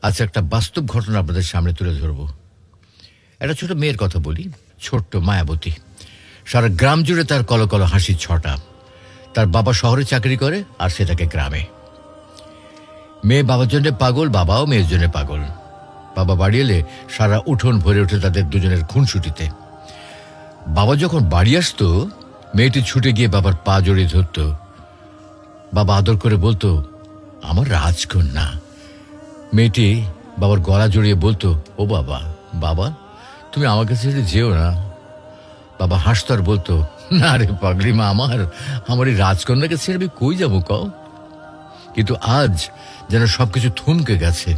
আচ্ছা, একটা বাস্তব ঘটনা আপনাদের সামনে তুলে ধরব। একটা ছোট মেয়ের কথা বলি, ছোট্ট মায়াবতী। সারা গ্রাম জুড়ে তার কলকল হাসির ছটা। তার বাবা শহরে চাকরি করে আর সে থাকে গ্রামে। মেয়ে বাবার জন্য পাগল, বাবাও মেয়ের জন্য পাগল। বাবা বাড়ি এলে সারা উঠোন ভরে ওঠে তাদের দুজনের খুনসুটিতে। বাবা যখন বাড়ি আসতো, মেয়েটি ছুটে গিয়ে বাবার পা জড়িয়ে ধরত। বাবা আদর করে বলতো, আমার রাজকন্যা। মেয়েটি বাবার গলা জড়িয়ে বলতো, ও বাবা, বাবা তুমি আমাকে ছেড়ে যেও না। বাবা হাসতো আর বলতো, না রে পাগলি মা, আমার এই রাজকন্যাকে ছেড়ে আমি কই যাবো কও। কিন্তু আজ যেন সবকিছু থমকে গেছে।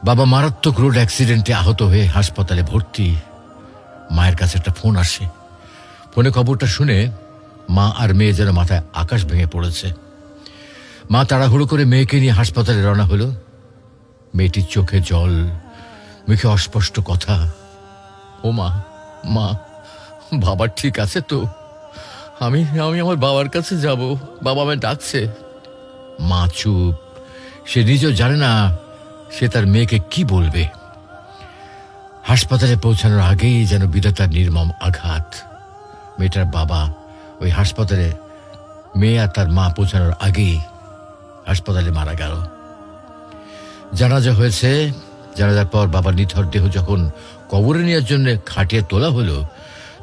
বাবা মারাত্মক রোড অ্যাক্সিডেন্টে আহত হয়ে হাসপাতালে ভর্তি। মায়ের কাছে একটা ফোন আসে। ফোনে খবরটা শুনে মা আর মেয়ে যেন মাথায় আকাশ ভেঙে পড়েছে। মা তাড়াহুড়ো করে মেয়েকে নিয়ে হাসপাতালে রওনা হলো। মেয়েটির চোখে জল, মুখে অস্পষ্ট কথা। ও মা, মা বাবা ঠিক আছে তো? আমি আমার বাবার কাছে যাব, বাবা আমায় ডাকছে। মা চুপ। সে নিজেও জানে না সে তার মেয়েকে কি বলবে। হাসপাতালে পৌঁছানোর আগেই যেন বিধাতার নির্মম আঘাত। মেয়েটার বাবা ওই হাসপাতালে মেয়ে আর তার মা পৌঁছানোর আগেই হাসপাতালে মারা গেল। জানাজা হয়েছে। জানাজার পর বাবার নিথর দেহ যখন কবরে নেওয়ার জন্য খাটিয়ে তোলা হলো,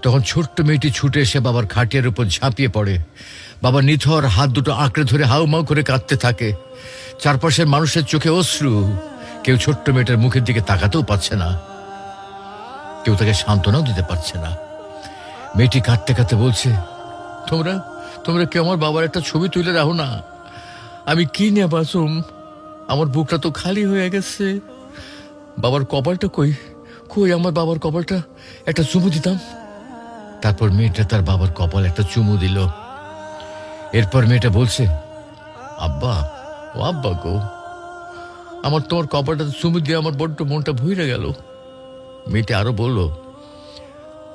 তখন ছোট্ট মেয়েটি ছুটে এসে বাবার খাটিয়ার উপর ঝাঁপিয়ে পড়ে। বাবা নিথর হাত দুটো আঁকড়ে ধরে হাউমাউ করে কাঁদতে থাকে। চারপাশের মানুষের চোখে অশ্রু। কেউ ছোট্ট মেয়েটার মুখের দিকে তাকাতেও পারছে না, কেউ তাকে সান্ত্বনাও দিতে পারছে না। মেয়েটি কাঁদতে কাঁদতে বলছে, তোমরা তোমরা কেউ আমার বাবার একটা ছবি তুলে রাখো না। আমি কি নিয়ে বাঁচুম? আমার বুকটা তো খালি হয়ে গেছে। বাবার কপালটা কই কই আমার বাবার কপালটা একটা চুমু দিতাম। তারপর মেয়েটা তার বাবার কপাল একটা চুমু দিল। এরপর মেয়েটা বলছে, আব্বা, ও আব্বা গো, আমার তোমার কপালটা চুমু দিয়ে আমার বড্ড মনটা ভুইরে গেল। মেয়েটা আরো বলল,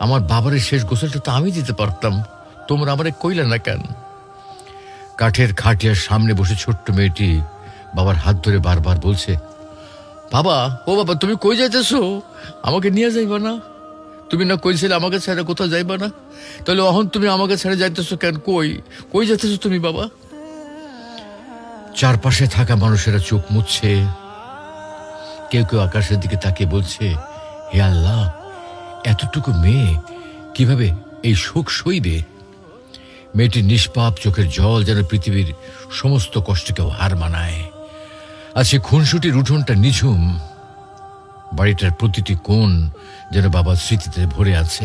আমার বাবার শেষ গোসলটা তো আমি দিতে পারতাম, তোমরা আমারে কইলে না কেন? কাঠের খাটিয়ার সামনে বসে ছোট্ট মেয়েটি বাবার হাত ধরে বারবার বলছে, বাবা, ও বাবা, তুমি কই যাইতেছো? আমাকে নিয়ে যাইবা না? তুমি না কইছিলে আমাকে ছেড়ে কোথাও যাইবা না? তাহলে অহন তুমি আমাকে ছেড়ে যাইতেছো কেন? কই কই যাইতেছো তুমি বাবা? চারপাশে থাকা মানুষেরা চোখ মুছছে। কেউ কেউ আকাশের দিকে তাকিয়ে বলছে, হে আল্লাহ, এতটুকু মেয়ে কিভাবে এই শোক সইবে? মেয়েটির নিষ্পাপ চোখের জল যেন পৃথিবীর সমস্ত কষ্টকেও হার মানায়। আর সে খুনসুটির উঠোনটা নিঝুম। বাড়িটার প্রতিটি কোণ যেন বাবার স্মৃতিতে ভরে আছে।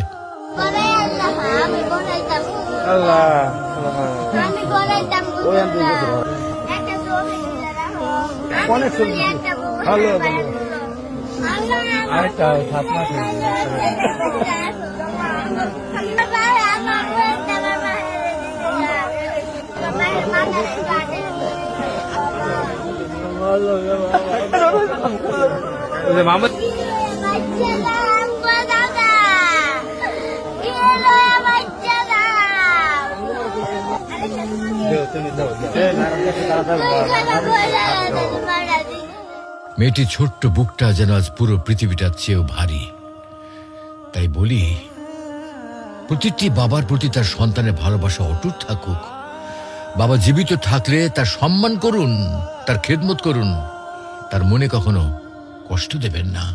মেয়েটির ছোট্ট বুকটা যেন আজ পুরো পৃথিবীটার চেয়েও ভারী। তাই বলি, প্রতিটি বাবার প্রতি তার সন্তানের ভালোবাসা অটুট থাকুক। বাবা জীবিত থাকলে তার সম্মান করুন, তার খেদমত করুন, তার মনে কখনো কষ্ট দেবেন না।